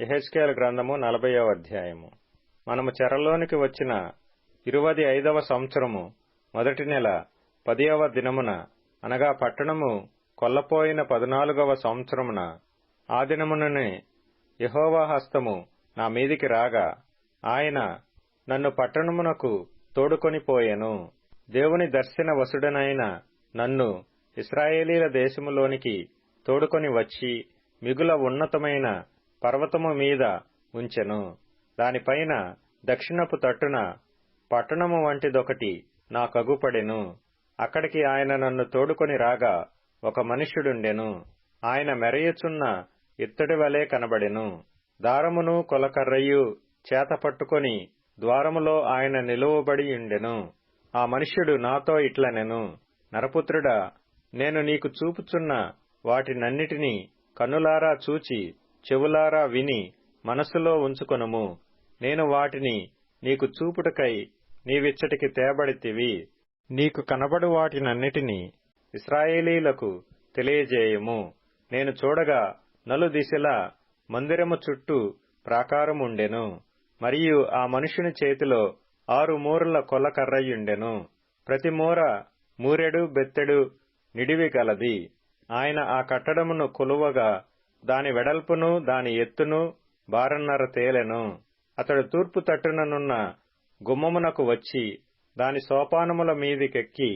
యెహెజ్కేలు గ్రంథము 40వ అధ్యాయము. మనము చెరలోనికి వచ్చిన 25వ సంవత్సరము మొదటి నెల 10వ దినమున, అనగా పట్టణము కొల్లపోయిన 14వ సంవత్సరమున, ఆ దినముననే యెహోవా హస్తము నా మీదికి రాగా, ఆయన నన్ను పట్టణమునకు తోడుకొని పోయెను. దేవుని దర్శన వశుడనైన నన్ను ఇశ్రాయేలీల దేశములోనికి తోడుకొని వచ్చి మిగుల ఉన్నతమైన పర్వతము మీద ఉంచెను. దానిపైన దక్షిణపు తట్టున పట్టణము వంటిదొకటి నాకగుపడెను. అక్కడికి ఆయన నన్ను తోడుకొని రాగా, ఒక మనుష్యుడుండెను. ఆయన మెరయుచున్న ఇత్తడి వలె కనబడెను. దారమును కొలకర్రయు చేత పట్టుకొని ద్వారములో ఆయన నిలువబడియుండెను. ఆ మనుష్యుడు నాతో ఇట్లనెను, నరపుత్రుడా, నేను నీకు చూపుచున్న వాటినన్నిటినీ కన్నులారా చూచి చెవులారా విని మనస్సులో ఉంచుకొనుము. నేను వాటిని నీకు చూపుటకై నీవిచ్చటికి తేబడితివి. నీకు కనబడు వాటినన్నిటినీ ఇశ్రాయేలీలకు తెలియజేయము. నేను చూడగా నలుదిశలా మందిరము చుట్టూ ప్రాకారముండెను. మరియు ఆ మనుషుని చేతిలో 6 మూరల కొలకర్రయుండెను. ప్రతి మూర మూరెడు బెత్తెడు నిడివి గలది. ఆయన ఆ కట్టడమును కొలువగా దాని వెడల్పును దాని ఎత్తును బారన్నర తేలెను. అతడు తూర్పు తట్టుననున్న గుమ్మమునకు వచ్చి దాని సోపానముల మీదికెక్కి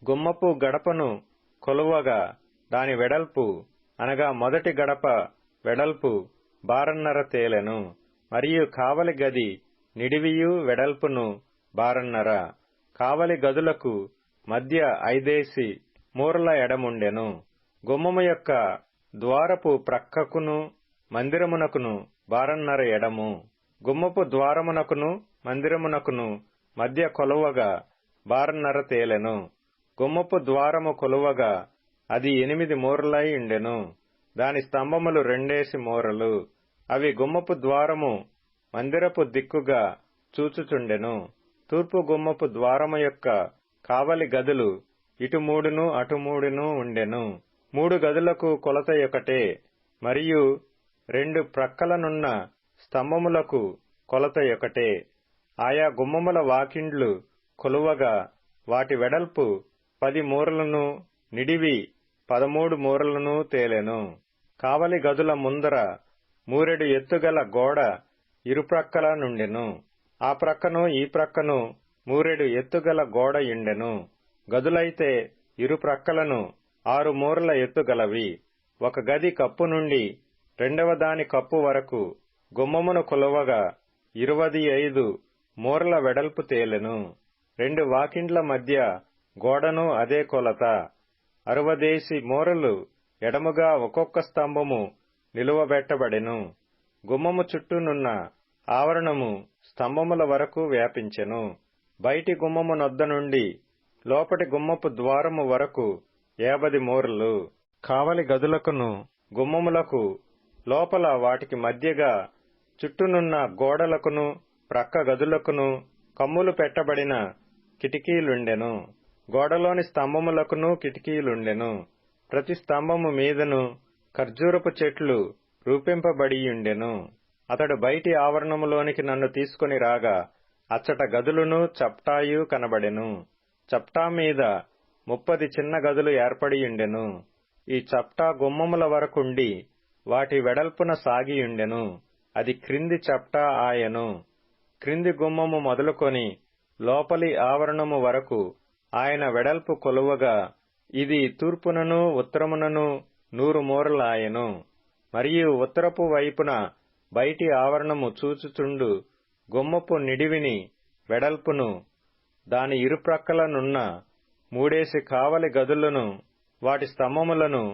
గుమ్మపు గడపను కొలువగా దాని వెడల్పు, అనగా మొదటి గడప వెడల్పు బారన్నర తేలెను. మరియు కావలి గది నిడివియు వెడల్పును బారన్నర. కావలి గదులకు మధ్య 5 మూరల ఎడముండెను. గుమ్మము యొక్క ద్వారపు ప్రక్కకును మందిరమునకును బారన్నర ఎడము. గుమ్మపు ద్వారమునకును మందిరమునకును మధ్య కొలువగా బారన్నర తేలెను. గుమ్మపు ద్వారము కొలువగా అది 8 మూరలై ఉండెను. దాని స్తంభములు 2 మూరలు. అవి గుమ్మపు ద్వారము మందిరపు దిక్కుగా చూచుచుండెను. తూర్పు గుమ్మపు ద్వారము యొక్క కావలి గదులు ఇటు 3 అటు 3 ఉండెను. 3 గదులకు కొలత ఒకటే. మరియు 2 ప్రక్కలనున్న స్తంభములకు కొలత ఒకటే. ఆయా గుమ్మముల వాకిండ్లు కొలువగా వాటి వెడల్పు 10 మూరలను, నిడివి 13 మూరలను తేలెను. కావలి గదుల ముందర మూరెడు ఎత్తుగల గోడ ఇరుప్రక్కల నుండెను. ఆ ప్రక్కను ఈ ప్రక్కను మూరెడు ఎత్తుగల గోడ యుండెను. గదులైతే ఇరు ప్రక్కలను 6 మూరల ఎత్తుగలవి. ఒక గది కప్పు నుండి రెండవ దాని కప్పు వరకు గుమ్మమును కొలువగా 25 మూరల వెడల్పు తేలెను. 2 వాకిండ్ల మధ్య గోడను అదే కొలత. 60 మూరలు ఎడముగా ఒక్కొక్క స్తంభము నిలువబెట్టబడెను. గుమ్మము చుట్టూనున్న ఆవరణము స్తంభముల వరకు వ్యాపించెను. బయటి గుమ్మము నొద్ద నుండి లోపటి గుమ్మపు ద్వారము వరకు 50 మూరలు. కావలి గదులకును గుమ్మములకు లోపల వాటికి మధ్యగా చుట్టూనున్న గోడలకును ప్రక్క గదులకును కమ్ములు పెట్టబడిన కిటికీలుండెను. గోడలోని స్తంభములకును కిటికీలుండెను. ప్రతి స్తంభము మీదను ఖర్జూరపు చెట్లు రూపింపబడియుండెను. అతడు బయటి ఆవరణములోనికి నన్ను తీసుకొని రాగా, అచ్చట గదులును చప్టాయు కనబడెను. చప్టా మీద 30 చిన్న గదులు ఏర్పడియుండెను. ఈ చప్టా గుమ్మముల వరకుండి వాటి వెడల్పున సాగియుండెను. అది క్రింది చప్టా ఆయను. క్రింది గుమ్మము మొదలుకొని లోపలి ఆవరణము వరకు ఆయన వెడల్పు కొలువగా ఇది తూర్పునను ఉత్తరమునను 100 మూరలాయెను. మరియు ఉత్తరపు వైపున బయటి ఆవరణము చూచుచుండు గుమ్మపు నిడివిని వెడల్పును దాని ఇరుప్రక్కలనున్న 3 కావలి గదులను వాటి స్తంభములను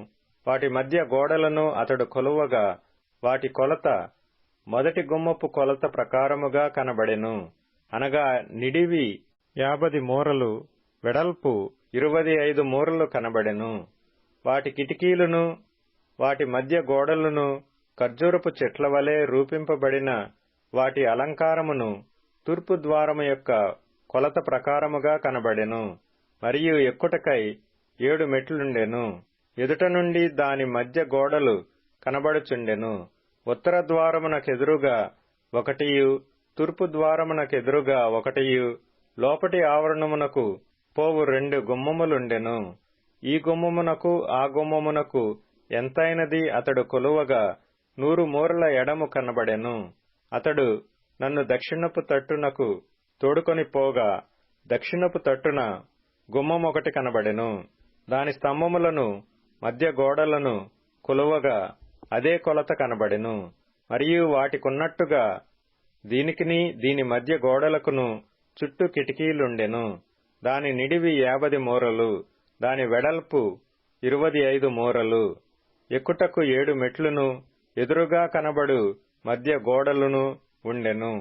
వాటి మధ్య గోడలను అతడు కొలువగా వాటి కొలత మొదటి గుమ్మపు కొలత ప్రకారముగా కనబడెను. అనగా నిడివి 50 మూరలు, వెడల్పు 25 మూరలు కనబడెను. వాటి కిటికీలును వాటి మధ్య గోడలను ఖర్జూరపు చెట్ల వలె రూపింపబడిన వాటి అలంకారమును తూర్పు ద్వారము యొక్క కొలత ప్రకారముగా కనబడెను. మరియు ఎక్కుటకై 7 మెట్లుండెను. ఎదుట నుండి దాని మధ్య గోడలు కనబడుచుండెను. ఉత్తర ద్వారమునకెదురుగా ఒకటియు, తూర్పు ద్వారమునకెదురుగా ఒకటియు, లోపటి ఆవరణమునకు పోవు 2 గుమ్మములుండెను. ఈ గుమ్మమునకు ఆ గుమ్మమునకు ఎంతైనది అతడు కొలువగా 100 మూరల ఎడము కనబడెను. అతడు నన్ను దక్షిణపు తట్టునకు తోడుకొని పోగా దక్షిణపు తట్టున గుమ్మమొకటి కనబడెను. దాని స్తంభములను మధ్య గోడలను కొలువగా అదే కొలత కనబడెను. మరియు వాటికున్నట్టుగా దీనికిని దీని మధ్య గోడలకును చుట్టూ కిటికీలుండెను. దాని నిడివి 50 మూరలు, దాని వెడల్పు 25 మూరలు. ఎక్కుటకు 7 మెట్లును ఎదురుగా కనబడు మధ్య గోడలును ఉండెను.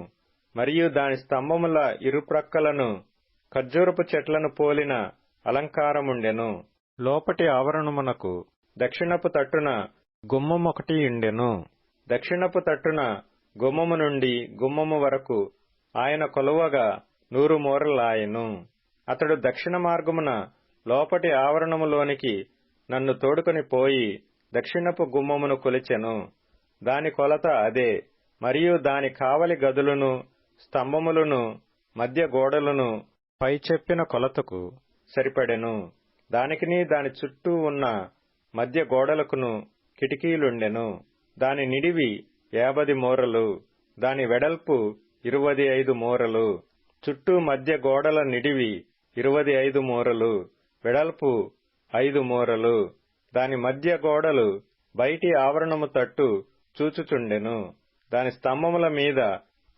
మరియు దాని స్తంభముల ఇరుప్రక్కలను ఖర్జూరపు చెట్లను పోలిన అలంకారముండెను. లోపటి ఆవరణమునకు దక్షిణపు తట్టున గుమ్మమొకటి ఉండెను. దక్షిణపు తట్టున గుమ్మము నుండి గుమ్మము వరకు ఆయన కొలువగా 100 మూరలాయెను. అతడు దక్షిణ మార్గమున లోపటి ఆవరణములోనికి నన్ను తోడుకొని పోయి దక్షిణపు గుమ్మమును కొలిచెను. దాని కొలత అదే. మరియు దాని కావలి గదులను, స్తంభములను, మధ్య గోడలను పై చెప్పిన కొలతకు సరిపడెను. దానికిని దాని చుట్టూ ఉన్న మధ్య గోడలకును కిటికీలుండెను. దాని నిడివి 50 మూరలు, దాని వెడల్పు 25 మూరలు. చుట్టూ మధ్య గోడల నిడివి 25 మూరలు, వెడల్పు 5 మూరలు. దాని మధ్య గోడలు బయటి ఆవరణము తట్టు చూచుచుండెను. దాని స్తంభముల మీద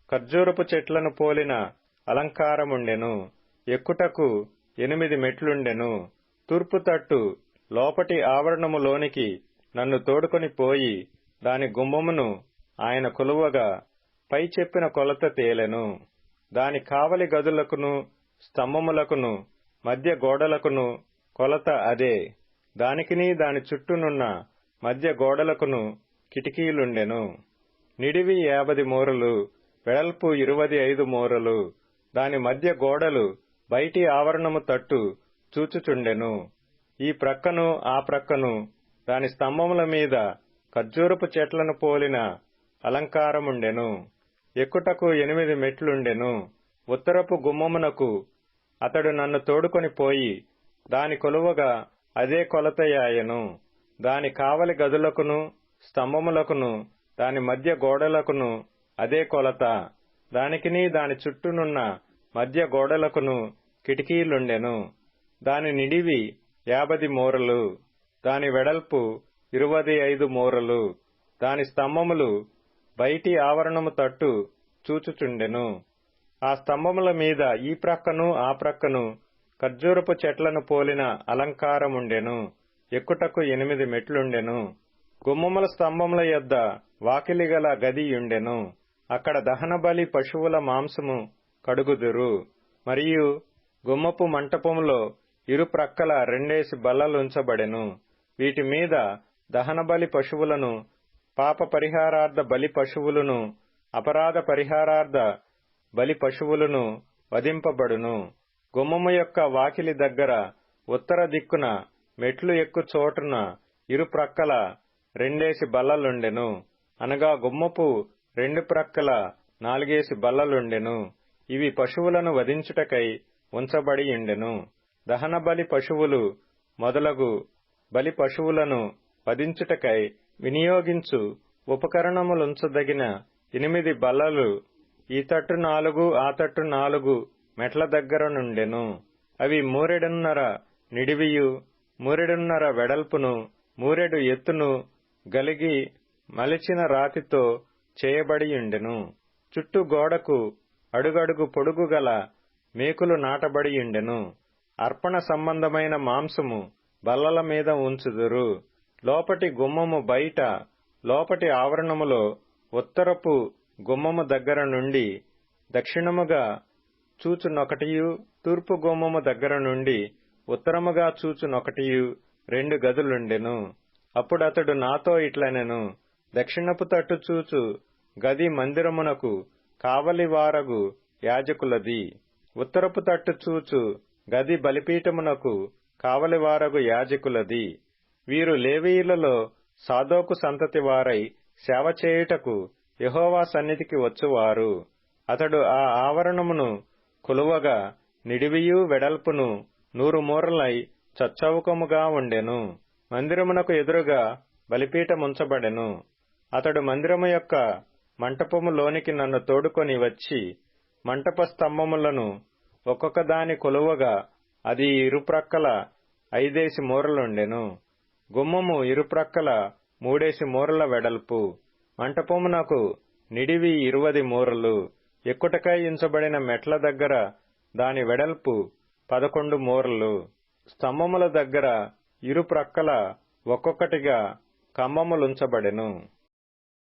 ఖర్జూరపు చెట్లను పోలిన అలంకారముండెను. ఎక్కుటకు 8 మెట్లుండెను. తూర్పు తట్టు లోపటి ఆవరణములోనికి నన్ను తోడుకొని పోయి దాని గుమ్మమును ఆయన కొలువగా పై చెప్పిన కొలత తేలెను. దాని కావలి గదులకును, స్తంభములకును, మధ్య గోడలకును కొలత అదే. దానికిని దాని చుట్టూనున్న మధ్య గోడలకును కిటికీలుండెను. నిడివి 50 మూరలు, వెడల్పు 25 మూరలు. దాని మధ్య గోడలు బయటి ఆవరణము తట్టు చూచుచుండెను. ఈ ప్రక్కను ఆ ప్రక్కను దాని స్తంభముల మీద ఖర్జూరపు చెట్లను పోలిన అలంకారముండెను. ఎక్కుటకు 8 మెట్లుండెను. ఉత్తరపు గుమ్మమునకు అతడు నన్ను తోడుకొని పోయి దాని కొలువగా అదే కొలతయాయెను. దాని కావలి గదులకును, స్తంభములకును, దాని మధ్య గోడలకును అదే కొలత. దానికిని దాని చుట్టూనున్న మధ్య గోడలకును కిటికీలుండెను. దాని నిడివి 50 మూరలు, దాని వెడల్పు 25 మూరలు. దాని స్తంభములు బయటి ఆవరణము తట్టు చూచుచుండెను. ఆ స్తంభముల మీద ఈ ప్రక్కను ఆ ప్రక్కను ఖర్జూరపు చెట్లను పోలిన అలంకారముండెను. ఎక్కుటకు 8 మెట్లుండెను. గుమ్మముల స్తంభముల యొద్ద వాకిలిగల గదియుండెను. అక్కడ దహనబలి పశువుల మాంసము కడుగుదురు. మరియు గుమ్మపు మంటపములో ఇరుప్రక్కల 2 బల్లలుంచబడెను. వీటి మీద దహనబలి పశువులను, పాప పరిహారార్థ బలి పశువులను, అపరాధ పరిహారార్థ బలి పశువులను వధింపబడును. గుమ్మము యొక్క వాకిలి దగ్గర ఉత్తర దిక్కున మెట్లు ఎక్కు చోటున ఇరుప్రక్కల 2 బల్లలుండెను. అనగా గుమ్మపు 2 ప్రక్కల 4 బల్లలుండెను. ఇవి పశువులను వధించుటకై ఉంచబడియుండెను. దహనబలి పశువులు మొదలగు బలి పశువులను వధించుటకై వినియోగించు ఉపకరణములుంచదగిన 8 బల్లలు ఈ తట్టు 4 ఆ తట్టు 4 మెట్ల దగ్గరనుండెను. అవి 1 మూరెడున్నర నిడివియు 1 మూరెడున్నర వెడల్పును 1 మూరెడు ఎత్తును గలిగి మలిచిన రాతితో చేయబడియుండెను. చుట్టూ గోడకు అడుగడుగు పొడుగు గల మేకులు నాటబడియుండెను. అర్పణ సంబంధమైన మాంసము బల్లల మీద ఉంచుదురు. లోపటి గుమ్మము బయట లోపటి ఆవరణములో ఉత్తరపు గుమ్మము దగ్గర నుండి దక్షిణముగా చూచునొకటియు, తూర్పు గుమ్మము దగ్గర నుండి ఉత్తరముగా చూచునొకటియు 2 గదులుండెను. అప్పుడతడు నాతో ఇట్లనెను, దక్షిణపు తట్టు చూచు గది మందిరమునకు కావలివారగు యాజకులది. ఉత్తరపు తట్టు చూచు గది బలిపీఠమునకు కావలివారగు యాజకులది. వీరు లేవీయులలో సాదోకు సంతతి వారై సేవ చేయుటకు యెహోవా సన్నిధికి వచ్చువారు. అతడు ఆ ఆవరణమును కొలువగా నిడివియు వెడల్పును 100 మూరలై చచ్చౌకముగా ఉండెను. మందిరమునకు ఎదురుగా బలిపీఠముంచబడెను. అతడు మందిరము యొక్క మంటపములోనికి నన్ను తోడుకొని వచ్చి మంటప స్తంభములను ఒక్కొక్క దాని కొలువగా అది ఇరుప్రక్కల 5 మూరలుండెను. గుమ్మము ఇరుప్రక్కల 3 మూరల వెడల్పు. మంటపమునకు నిడివి 20 మూరలు. ఎక్కుటకై ఉంచబడిన మెట్ల దగ్గర దాని వెడల్పు 11 మూరలు. స్తంభముల దగ్గర ఇరుప్రక్కల ఒక్కొక్కటిగా కంబములుంచబడెను.